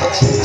I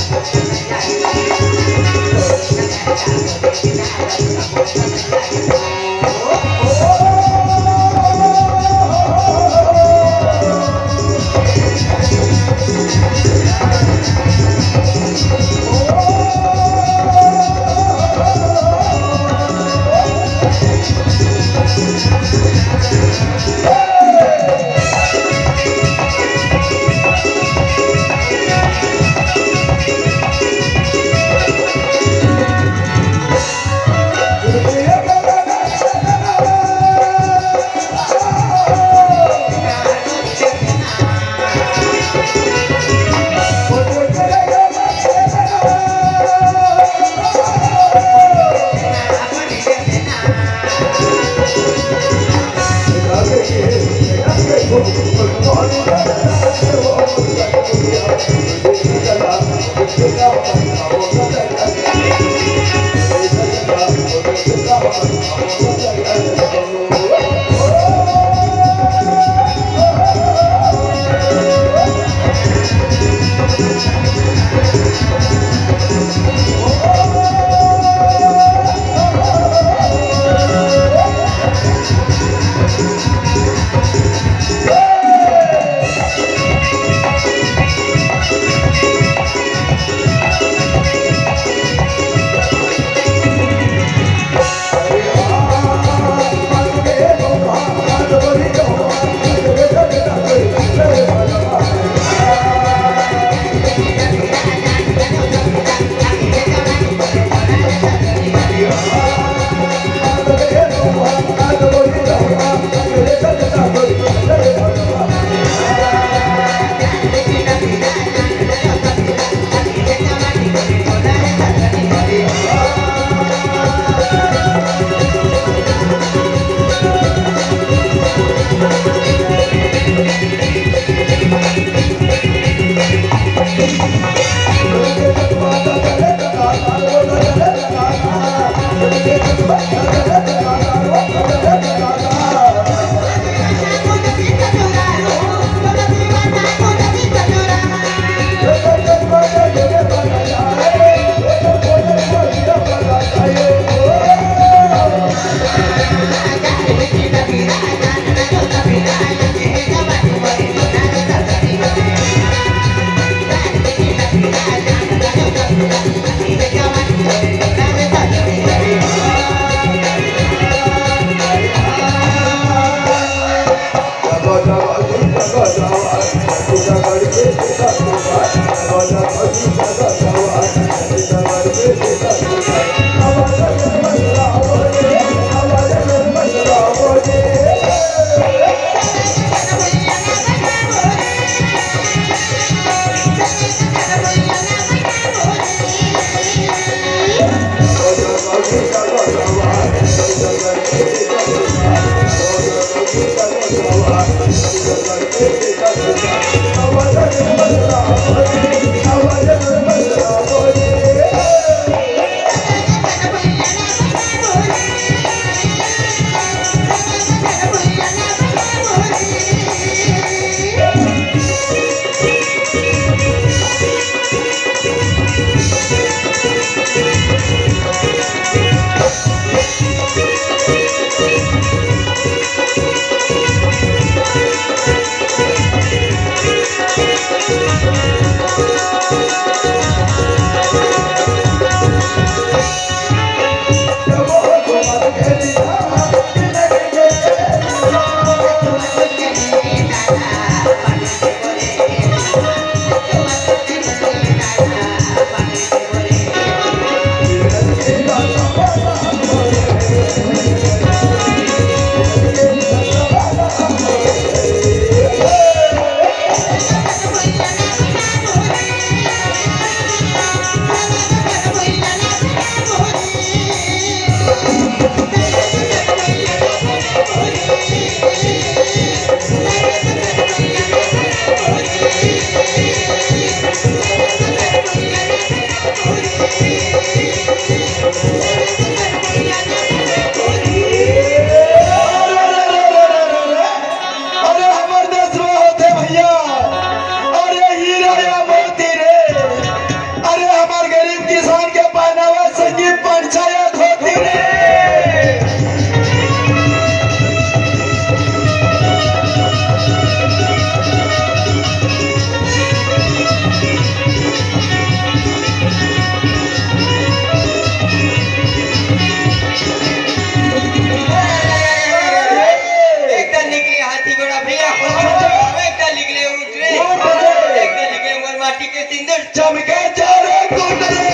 స్వామికి చేరుకుంటది.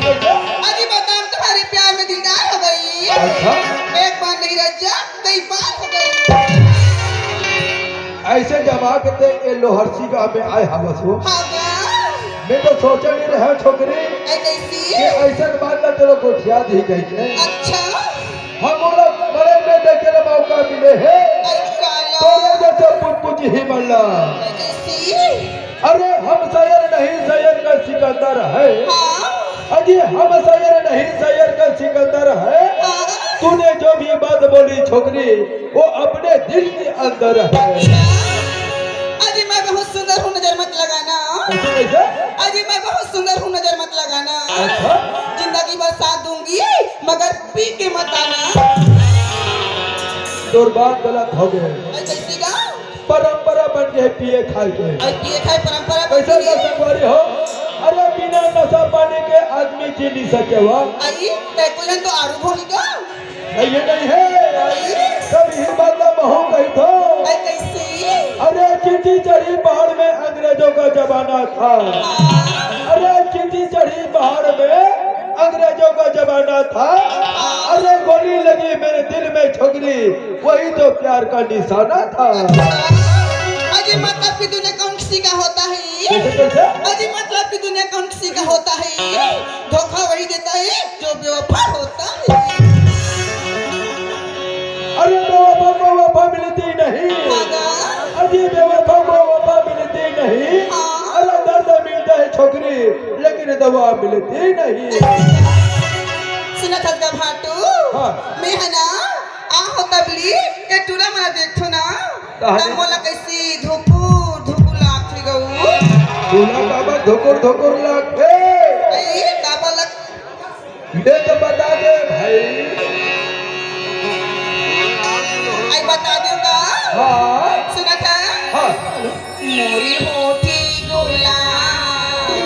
अजी बताओ तुम्हारे प्यार में दीदार हो गई। अच्छा एक बार नहीं रज्जा कई बार हो गई। ऐसे जमा के ते ये लोहरसी गाँव में आए हमस हो। हाँ गा मैं तो सोचा नहीं रहा छोकरी ऐ कैसी कि ऐसा बात ना तेरे गोठिया दी गई है। अच्छा हम लोग बड़े में देखे ला मौका मिले है ऐ काला तो जैसे पुछ ही मल्ला। ऐ कैसी अरे हम सैर नहीं सैर का सिकंदर है। हाँ अजी हम सैर नहीं सैर का सिकंदर है। हाँ तूने जो भी बात बोली छोकरी वो अपने दिल के अंदर है। अजी मैं बहुत सुंदर हूँ नजर मत लगाना। कैसे? अजी मैं बहुत सुंदर हूँ नजर मत लगाना। अच्छा जिंदगी भर साथ दूंगी मगर पी के मत आना। तोर बात गलत हो गए। ऐ कैसी गा परंपरा बन गए पिए खाए के। ऐ पिए खाए परंपरा कैसे बनती का है। संगवारी हो? अरे बिना नशा पानी के आदमी जी नहीं सके हुआ। आई ते कोई तो आरू भोली का नहीं ये नहीं है। सब ही बात महू कही तो। ऐ कैसी अरे चिट्ठी चढ़ी पहाड़ में अंग्रेजों का जमाना था। अरे चिट्ठी चढ़ी पहाड़ में अंग्रेजों का जमाना था। अरे गोली लगी मेरे दिल में छोकरी वही तो प्यार का निशाना था। अजी मतलब की दुनिया कौन किसी का होता है। कैसे कैसे? अजी मतलब की दुनिया कौन किसी का होता है। धोखा वही देता है जो बेवफा होता है। अरे बेवफा को वफा मिलती नहीं। हाँ अजी बेवफा को वफा मिलती नहीं। अरे दर्द मिलता है छोकरी लेकिन दवा मिलती नहीं। सुना था का भाटू हाँ। मैं है ना आ होता बली ये टूरा मना देखो ना तब बोला कैसी धुकु धुकु लाथी गऊ दूल्हा बाबा धोकर धोकर लागते। ए काबा लग ये तो बता दे भाई। आई बता दूंगा। हाँ सुना था हाँ मोरी होठी गुलाबी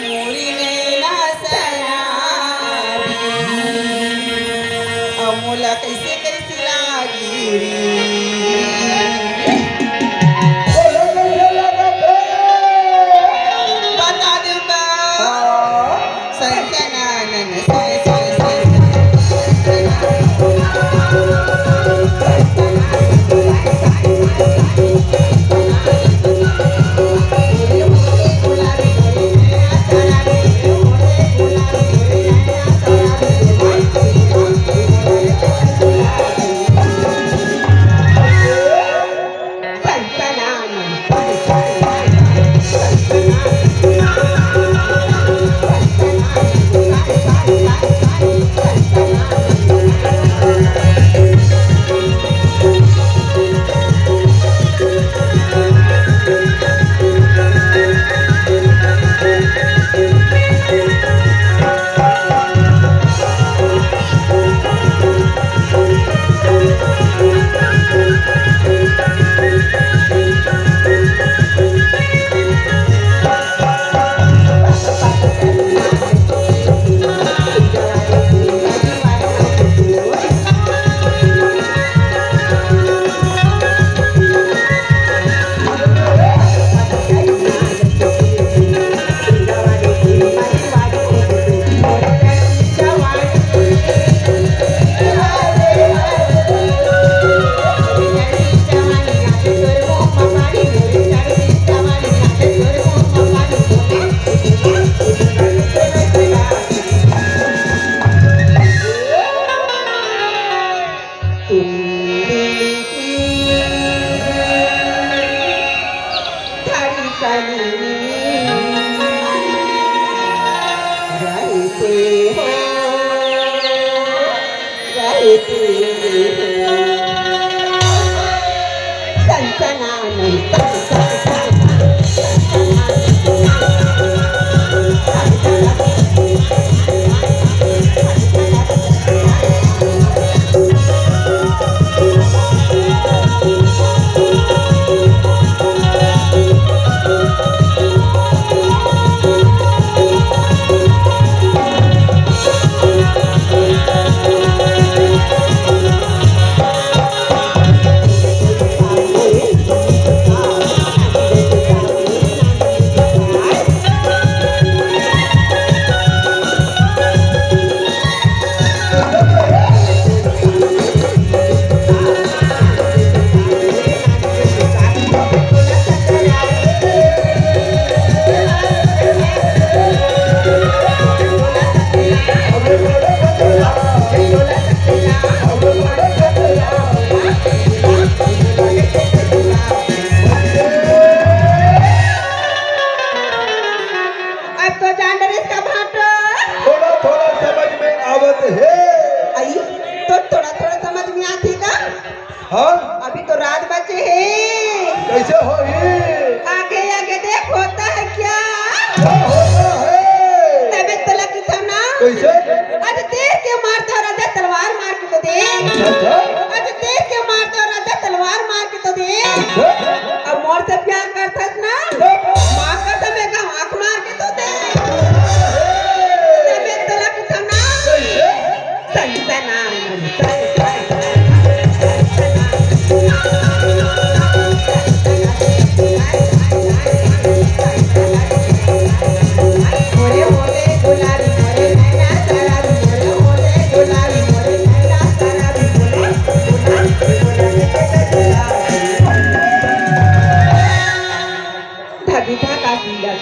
मोरी नैना सयाबी अमोला कैसे कैसी लागी बोलो कैसे लगते? बता दूंगा। हाँ सनसनानन हाँ अभी तो रात बचे है। कैसे हो आगे आगे देख होता है क्या? क्या होता है तबे तो लगी था ना। कैसे आज देख के मारता राजा तलवार मार के तो देख। अच्छा आज देख के मारता राजा तलवार मार के तो देख। अब मोर से प्यार करता ना माँ का समय का आँख मार के तो देख। तबे तो लगी था ना। सनसना मोरे मोरे गुलाबी मोरे नैना शराबी मोरे मोरे गुलाबी मोरे नैना शराबी मोरे धागी धागा सिया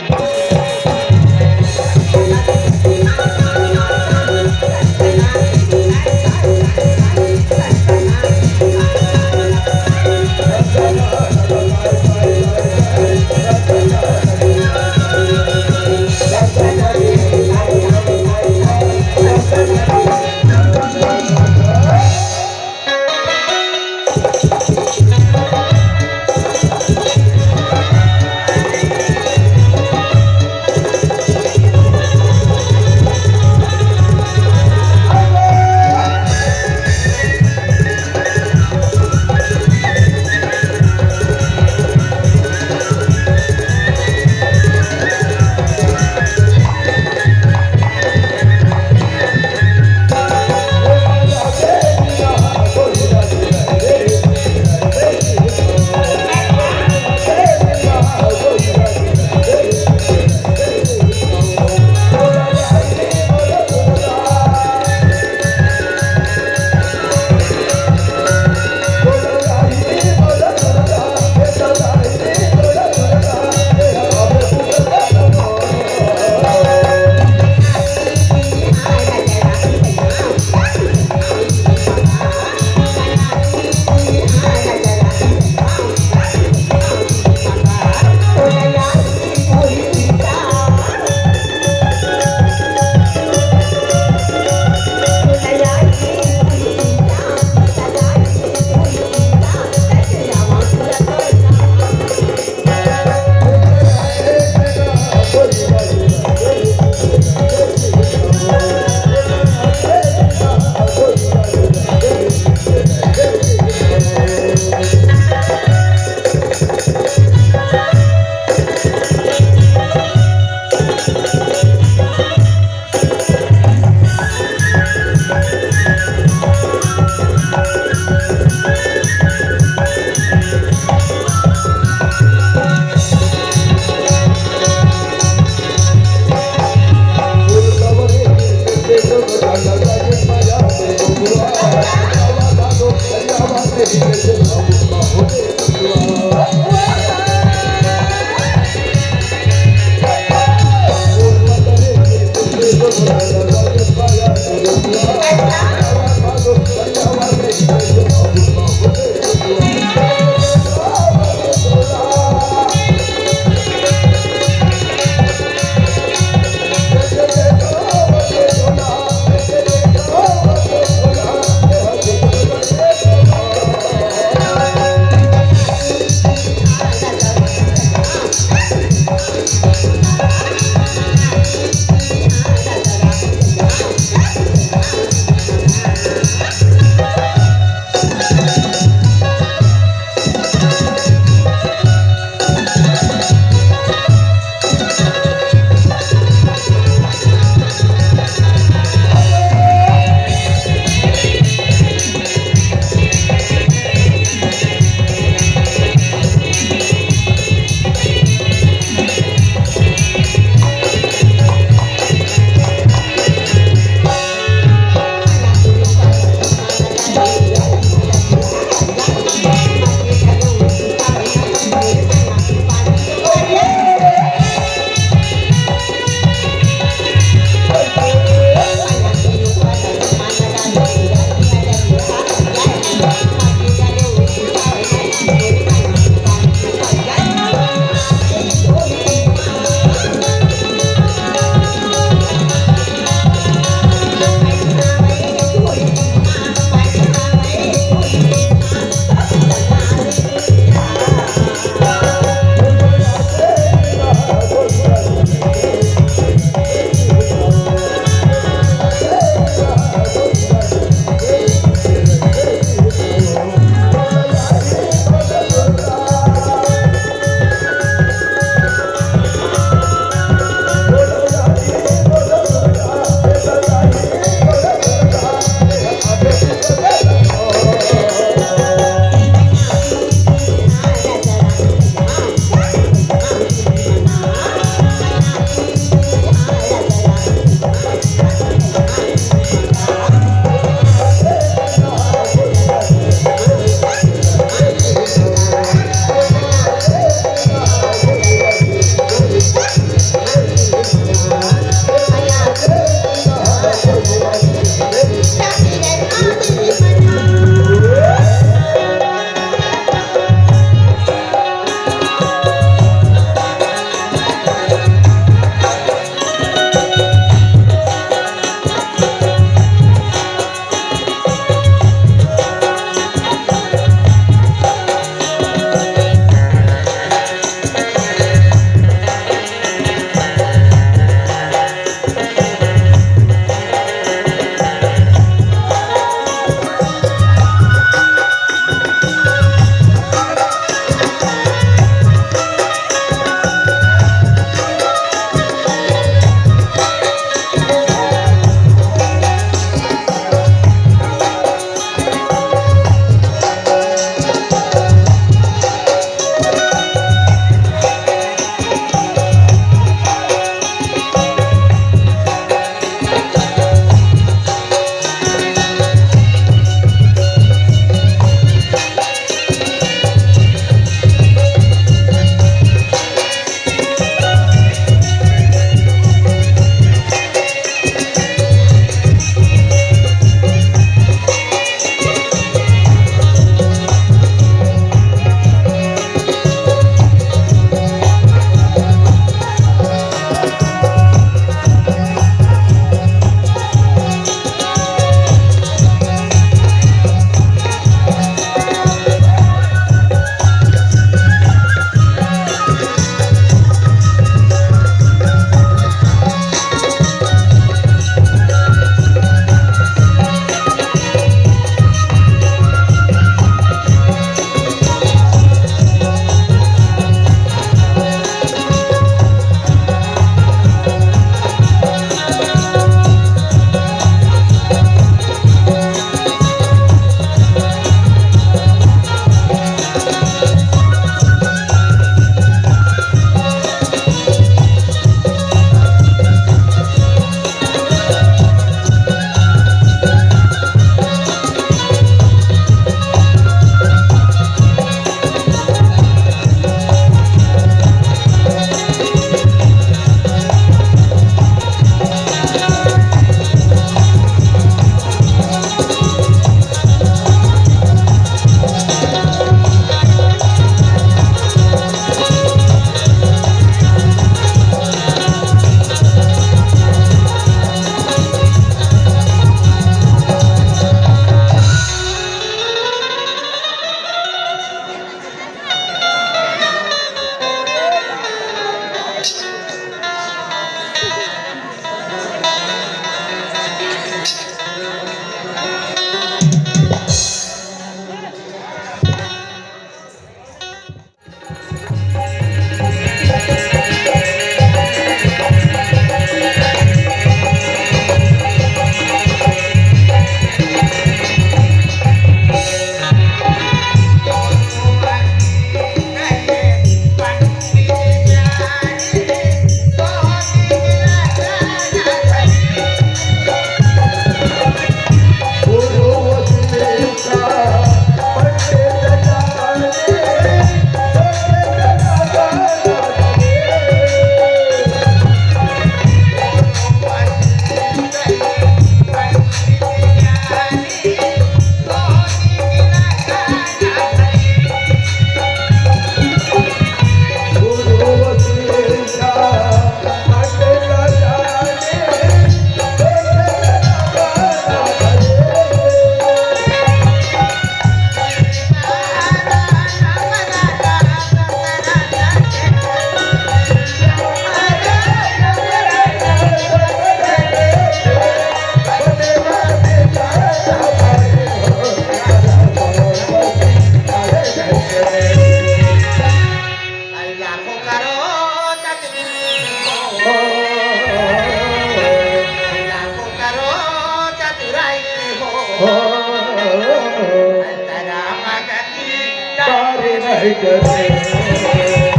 नहीं करे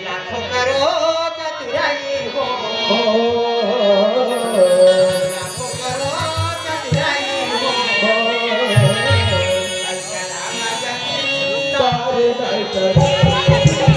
लाखों करोड़ नजराए हो मेरा माता आज नहीं करे लाखों करोड़ नजराए हो मेरा माता आज नहीं करे नहीं करे